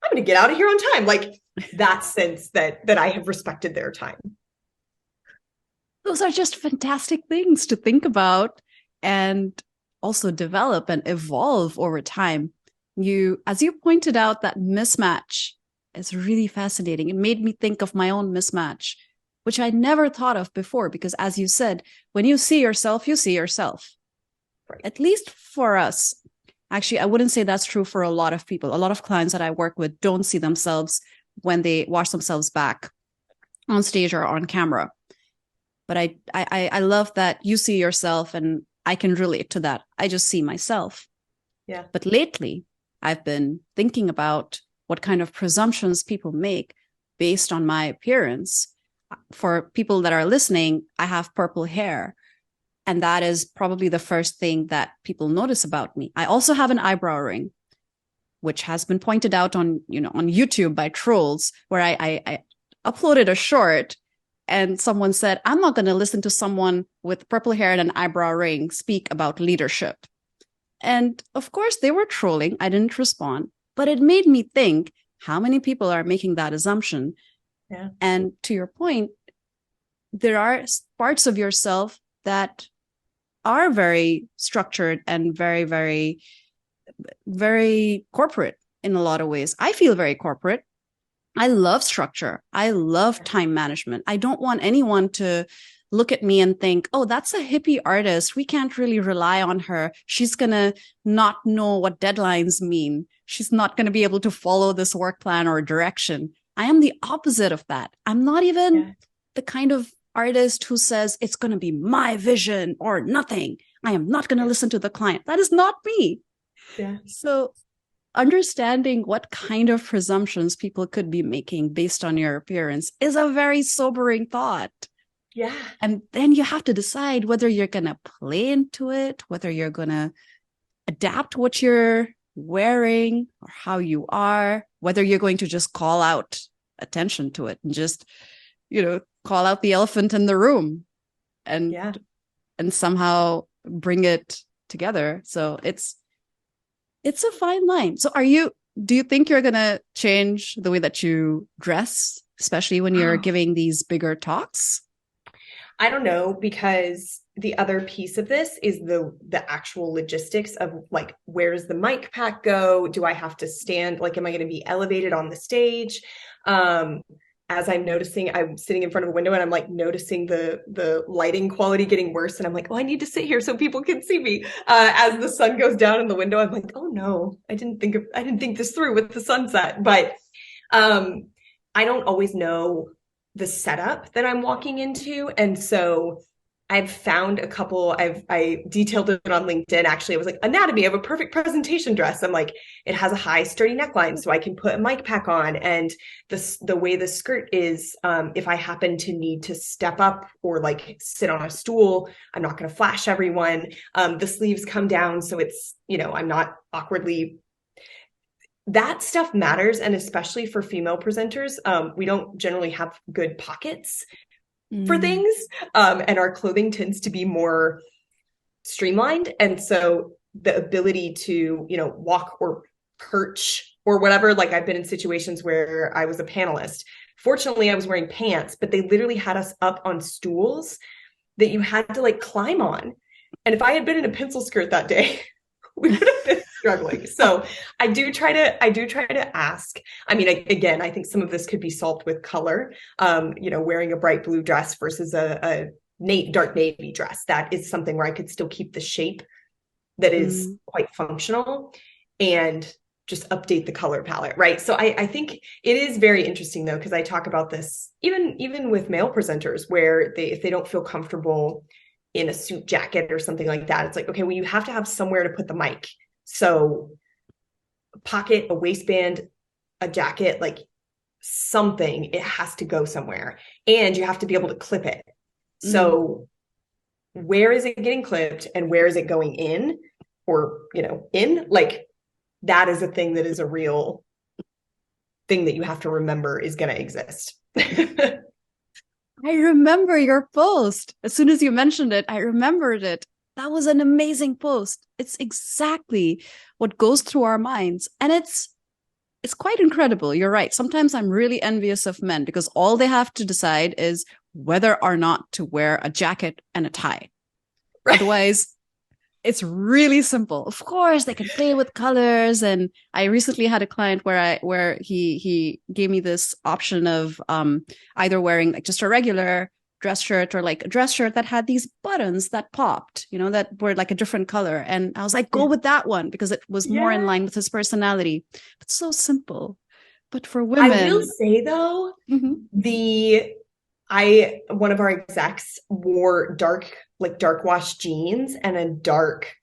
I'm going to get out of here on time. Like that sense that I have respected their time. Those are just fantastic things to think about and also develop and evolve over time. As you pointed out, that mismatch is really fascinating. It made me think of my own mismatch, which I never thought of before, because as you said, when you see yourself, you see yourself. Right. At least for us. Actually, I wouldn't say that's true for a lot of people. A lot of clients that I work with don't see themselves when they watch themselves back on stage or on camera. But I love that you see yourself, and I can relate to that. I just see myself. Yeah. But lately, I've been thinking about what kind of presumptions people make based on my appearance. For people that are listening, I have purple hair. And that is probably the first thing that people notice about me. I also have an eyebrow ring, which has been pointed out on YouTube by trolls, where I uploaded a short and someone said, I'm not going to listen to someone with purple hair and an eyebrow ring speak about leadership. And of course, they were trolling. I didn't respond, but it made me think, how many people are making that assumption? Yeah. And to your point, there are parts of yourself that are very structured and very, very, very corporate in a lot of ways. I feel very corporate. I love structure. I love time management. I don't want anyone to look at me and think, oh, that's a hippie artist. We can't really rely on her. She's going to not know what deadlines mean. She's not going to be able to follow this work plan or direction. I am the opposite of that. I'm not even the kind of artist who says it's going to be my vision or nothing. I am not going to listen to the client. That is not me. Yeah. So understanding what kind of presumptions people could be making based on your appearance is a very sobering thought. Yeah. And then you have to decide whether you're going to play into it, whether you're going to adapt what you're wearing or how you are, whether you're going to just call out attention to it and just, call out the elephant in the room and somehow bring it together. So it's a fine line. So do you think you're going to change the way that you dress, especially when you're giving these bigger talks? I don't know, because the other piece of this is the actual logistics of like, where does the mic pack go? Do I have to stand? Like, am I going to be elevated on the stage? As I'm noticing, I'm sitting in front of a window and I'm like noticing the lighting quality getting worse. And I'm like, oh, I need to sit here so people can see me. As the sun goes down in the window, I'm like, oh no, I didn't think this through with the sunset. But I don't always know the setup that I'm walking into. And so I've found a couple, I detailed it on LinkedIn. Actually, it was like anatomy of a perfect presentation dress. I'm like, it has a high sturdy neckline, so I can put a mic pack on. And the way the skirt is, if I happen to need to step up or like sit on a stool, I'm not going to flash everyone. The sleeves come down, so it's, I'm not awkwardly. That stuff matters. And especially for female presenters, we don't generally have good pockets for things. And our clothing tends to be more streamlined. And so the ability to, walk or perch or whatever, like I've been in situations where I was a panelist. Fortunately, I was wearing pants, but they literally had us up on stools that you had to like climb on. And if I had been in a pencil skirt that day, we would have been struggling. So I do try to ask. I mean, again, I think some of this could be solved with color. Wearing a bright blue dress versus a dark navy dress. That is something where I could still keep the shape that is quite functional and just update the color palette, right? So I think it is very interesting though, because I talk about this even with male presenters where if they don't feel comfortable in a suit jacket or something like that, it's like, okay, well, you have to have somewhere to put the mic. So a pocket, a waistband, a jacket, like something, it has to go somewhere. And you have to be able to clip it. So where is it getting clipped and where is it going in or, in? Like that is a thing that is a real thing that you have to remember is going to exist. I remember your post. As soon as you mentioned it, I remembered it. That was an amazing post. It's exactly what goes through our minds. And it's quite incredible. You're right. Sometimes I'm really envious of men because all they have to decide is whether or not to wear a jacket and a tie. Right. Otherwise, it's really simple. Of course, they can play with colors. And I recently had a client where he gave me this option of either wearing like just a regular dress shirt or like a dress shirt that had these buttons that popped, that were like a different color. And I was like, go with that one because it was more in line with his personality. It's so simple. But for women, I will say though, one of our execs wore dark wash jeans and a dark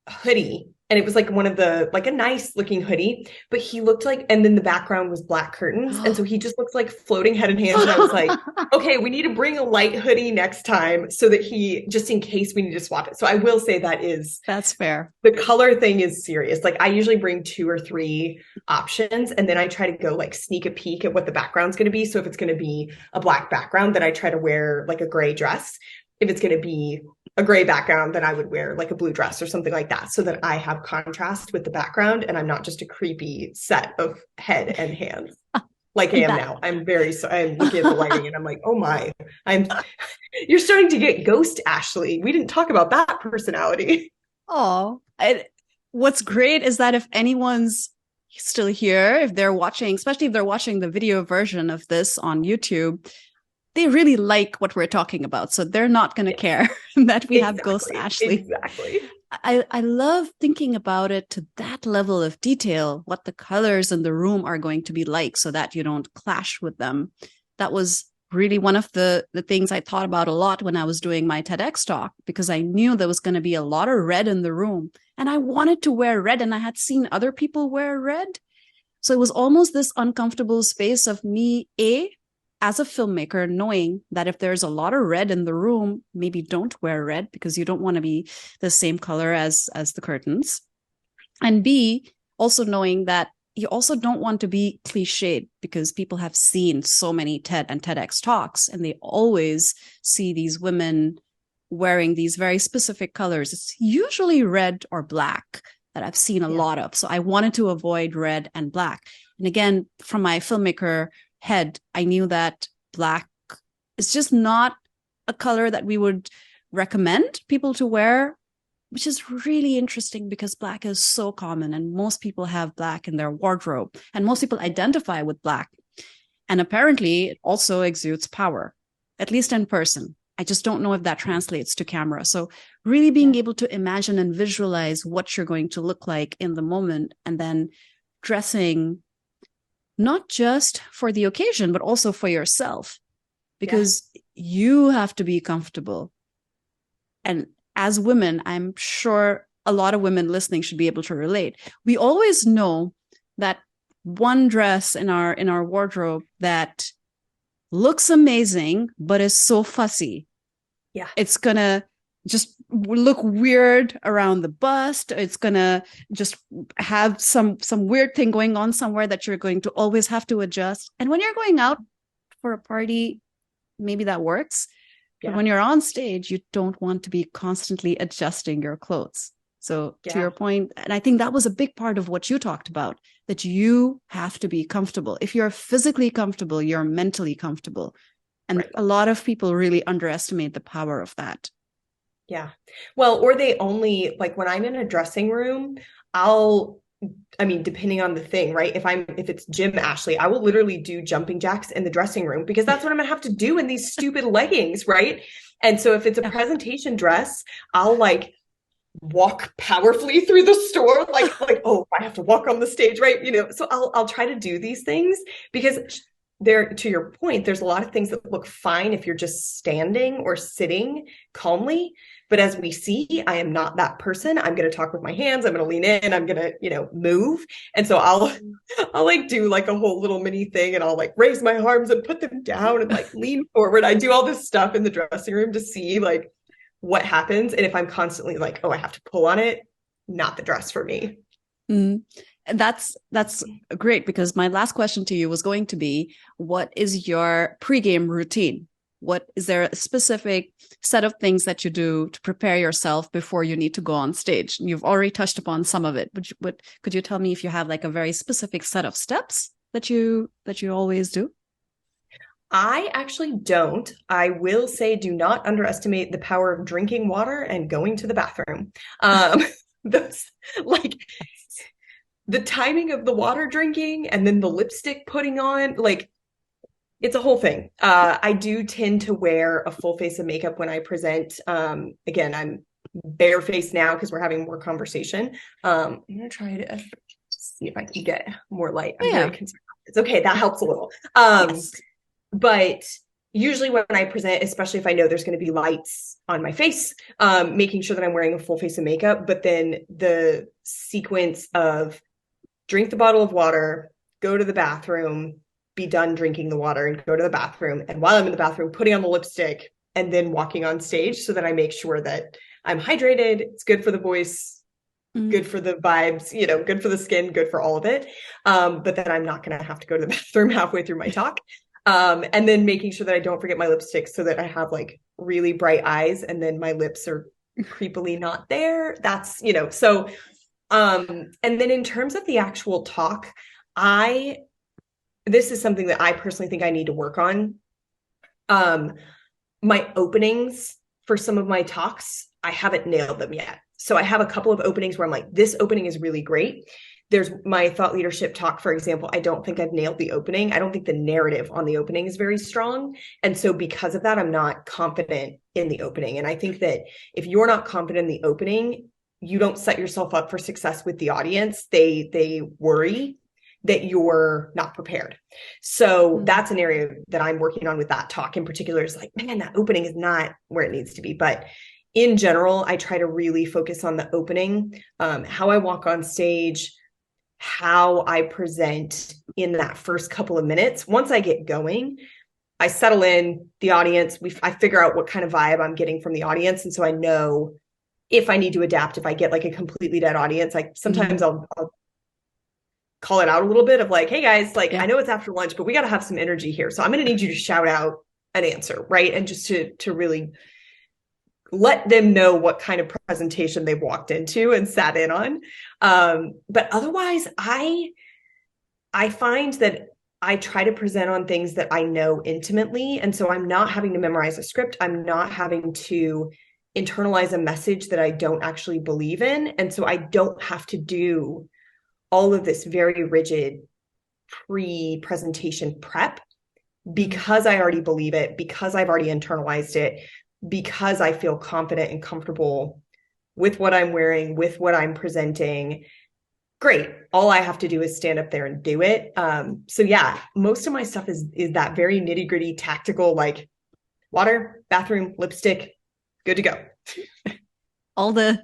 hoodie. And it was like a nice looking hoodie, but he looked like, and then the background was black curtains. And so he just looks like floating head and hands. And I was like, okay, we need to bring a light hoodie next time so that just in case we need to swap it. So I will say that's fair. The color thing is serious. Like I usually bring 2 or 3 options and then I try to go like sneak a peek at what the background's going to be. So if it's going to be a black background, then I try to wear like a gray dress. If it's going to be a gray background, then I would wear like a blue dress or something like that so that I have contrast with the background and I'm not just a creepy set of head and hands like I am now. I'm looking at the lighting and I'm like, oh my, you're starting to get ghost Ashley. We didn't talk about that personality. Oh, what's great is that if anyone's still here, if they're watching, especially if they're watching the video version of this on YouTube, they really like what we're talking about. So they're not going to care that we have Ghost Ashley. Exactly. I love thinking about it to that level of detail, what the colors in the room are going to be like so that you don't clash with them. That was really one of the things I thought about a lot when I was doing my TEDx talk, because I knew there was going to be a lot of red in the room and I wanted to wear red and I had seen other people wear red. So it was almost this uncomfortable space of me, as a filmmaker, knowing that if there's a lot of red in the room, maybe don't wear red because you don't want to be the same color as the curtains. And B, also knowing that you also don't want to be cliched because people have seen so many TED and TEDx talks and they always see these women wearing these very specific colors. It's usually red or black that I've seen a lot of. So I wanted to avoid red and black. And again, from my filmmaker head, I knew that black is just not a color that we would recommend people to wear, which is really interesting because black is so common and most people have black in their wardrobe and most people identify with black. And apparently it also exudes power, at least in person. I just don't know if that translates to camera. So really being able to imagine and visualize what you're going to look like in the moment and then dressing not just for the occasion, but also for yourself, because you have to be comfortable. and as women, I'm sure a lot of women listening should be able to relate. We always know that one dress in our wardrobe that looks amazing, but is so fussy. Yeah. It's going to just look weird around the bust. It's going to just have some weird thing going on somewhere that you're going to always have to adjust. And when you're going out for a party, maybe that works. Yeah. But when you're on stage, you don't want to be constantly adjusting your clothes. So to your point, and I think that was a big part of what you talked about, that you have to be comfortable. If you're physically comfortable, you're mentally comfortable. And a lot of people really underestimate the power of that. Yeah. Well, or they only, like when I'm in a dressing room, depending on the thing, right? If it's gym Ashley, I will literally do jumping jacks in the dressing room because that's what I'm gonna have to do in these stupid leggings, right? And so if it's a presentation dress, I'll like walk powerfully through the store, like, oh, I have to walk on the stage, right? So I'll try to do these things because to your point, there's a lot of things that look fine if you're just standing or sitting calmly. But as we see, I am not that person. I'm going to talk with my hands. I'm going to lean in. I'm going to, move. And so I'll like do like a whole little mini thing and I'll like raise my arms and put them down and like lean forward. I do all this stuff in the dressing room to see like what happens. And if I'm constantly like, oh, I have to pull on it, not the dress for me. Mm. That's great, because my last question to you was going to be, what is your pregame routine? What is there a specific set of things that you do to prepare yourself before you need to go on stage? You've already touched upon some of it, but could you tell me if you have like a very specific set of steps that you always do? I actually don't. I will say, do not underestimate the power of drinking water and going to the bathroom. Those like the timing of the water drinking and then the lipstick putting on, like it's a whole thing. I do tend to wear a full face of makeup when I present. Again, I'm barefaced now because we're having more conversation. I'm going to try to see if I can get more light. I'm very concerned. It's okay. That helps a little. Yes. But usually when I present, especially if I know there's going to be lights on my face, making sure that I'm wearing a full face of makeup, but then the sequence of drink the bottle of water, go to the bathroom, be done drinking the water and go to the bathroom. And while I'm in the bathroom, putting on the lipstick and then walking on stage so that I make sure that I'm hydrated. It's good for the voice, good for the vibes, good for the skin, good for all of it. But then I'm not going to have to go to the bathroom halfway through my talk. And then making sure that I don't forget my lipstick so that I have like really bright eyes and then my lips are creepily not there. That's, so, and then in terms of the actual talk, this is something that I personally think I need to work on. My openings for some of my talks, I haven't nailed them yet. So I have a couple of openings where I'm like, this opening is really great. There's my thought leadership talk, for example. I don't think I've nailed the opening. I don't think the narrative on the opening is very strong. And so because of that, I'm not confident in the opening. And I think that if you're not confident in the opening, you don't set yourself up for success with the audience. They worry that you're not prepared. So that's an area that I'm working on with that talk in particular, is like, man, that opening is not where it needs to be. But in general, I try to really focus on the opening, how I walk on stage, how I present in that first couple of minutes. Once I get going, I settle in the audience. I figure out what kind of vibe I'm getting from the audience. And so I know if I need to adapt, if I get like a completely dead audience, like sometimes I'll call it out a little bit of like, hey guys, like, I know it's after lunch, but we got to have some energy here. So I'm going to need you to shout out an answer, right? And just to really let them know what kind of presentation they've walked into and sat in on. But otherwise, I find that I try to present on things that I know intimately. And so I'm not having to memorize a script. I'm not having to internalize a message that I don't actually believe in. And so I don't have to do all of this very rigid pre-presentation prep because I already believe it, because I've already internalized it, because I feel confident and comfortable with what I'm wearing, with what I'm presenting. Great. All I have to do is stand up there and do it. So yeah, most of my stuff is that very nitty gritty tactical, like water, bathroom, lipstick, good to go. All the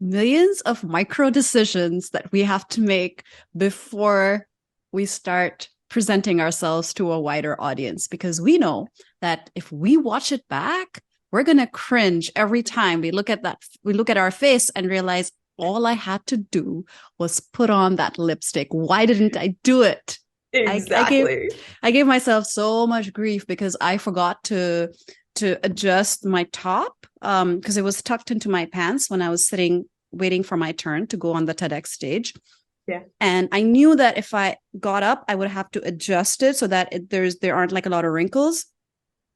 millions of micro decisions that we have to make before we start presenting ourselves to a wider audience, because we know that if we watch it back, we're going to cringe every time we look at our face and realize all I had to do was put on that lipstick. Why didn't I do it? Exactly. I gave myself so much grief because I forgot to adjust my top because it was tucked into my pants when I was sitting waiting for my turn to go on the TEDx stage. Yeah. And I knew that if I got up, I would have to adjust it so that there aren't like a lot of wrinkles.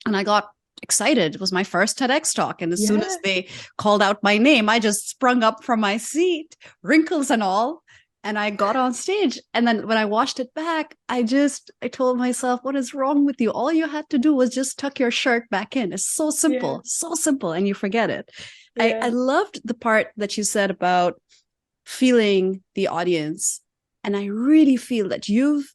And I got excited. It was my first TEDx talk. And as soon as they called out my name, I just sprung up from my seat, wrinkles and all. And I got on stage. And then when I watched it back, I told myself, what is wrong with you? All you had to do was just tuck your shirt back in. It's so simple, so simple. And you forget it. I loved the part that you said about feeling the audience. And I really feel that you've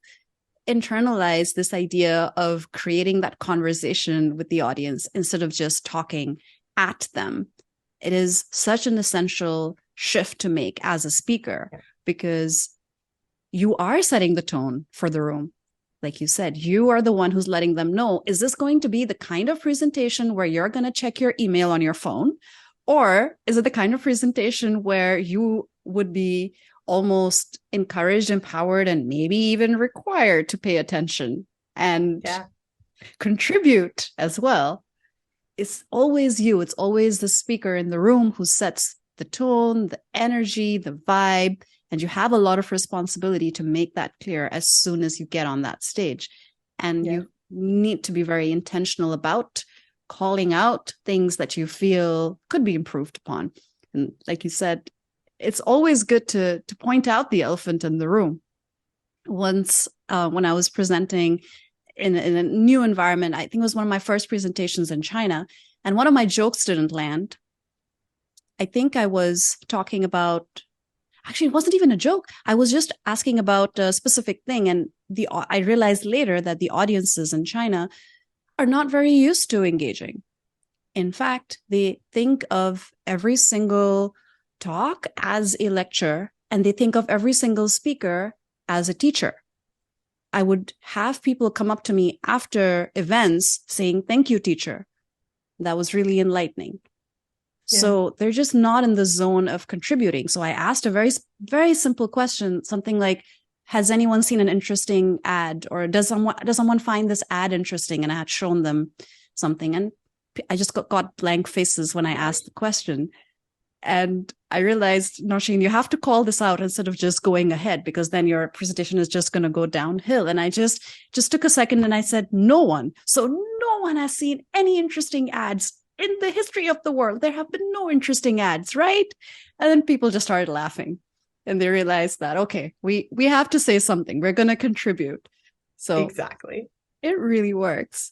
internalized this idea of creating that conversation with the audience instead of just talking at them. It is such an essential shift to make as a speaker because you are setting the tone for the room. Like you said, you are the one who's letting them know, is this going to be the kind of presentation where you're going to check your email on your phone? Or is it the kind of presentation where you would be almost encouraged, empowered, and maybe even required to pay attention and contribute as well? It's always you. It's always the speaker in the room who sets the tone, the energy, the vibe, and you have a lot of responsibility to make that clear as soon as you get on that stage. And you need to be very intentional about calling out things that you feel could be improved upon. And like you said, it's always good to point out the elephant in the room. Once, when I was presenting in a new environment, I think it was one of my first presentations in China, and one of my jokes didn't land. I think I was talking about, actually, it wasn't even a joke. I was just asking about a specific thing, and I realized later that the audiences in China are not very used to engaging. In fact, they think of every single talk as a lecture, and they think of every single speaker as a teacher. I would have people come up to me after events saying, "Thank you, teacher." That was really enlightening. Yeah. So they're just not in the zone of contributing. So I asked a very, very simple question, something like, has anyone seen an interesting ad? Or does someone find this ad interesting? And I had shown them something. And I just got blank faces when I asked the question. And I realized, Nausheen, you have to call this out instead of just going ahead, because then your presentation is just going to go downhill. And I just took a second and I said, no one. So no one has seen any interesting ads in the history of the world. There have been no interesting ads, right? And then people just started laughing. And they realized that, okay, we have to say something. We're going to contribute. So exactly, it really works.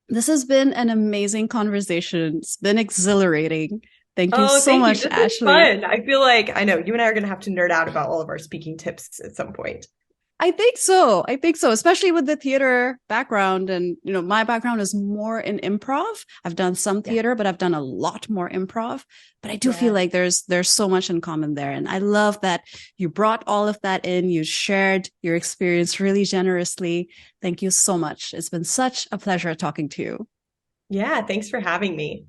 This has been an amazing conversation. It's been exciting. Thank you so much, Ashley. Fun. I feel like I know you and I are going to have to nerd out about all of our speaking tips at some point. I think so, especially with the theater background. And, my background is more in improv. I've done some theater, but I've done a lot more improv. But I do feel like there's so much in common there. And I love that you brought all of that in. You shared your experience really generously. Thank you so much. It's been such a pleasure talking to you. Yeah, thanks for having me.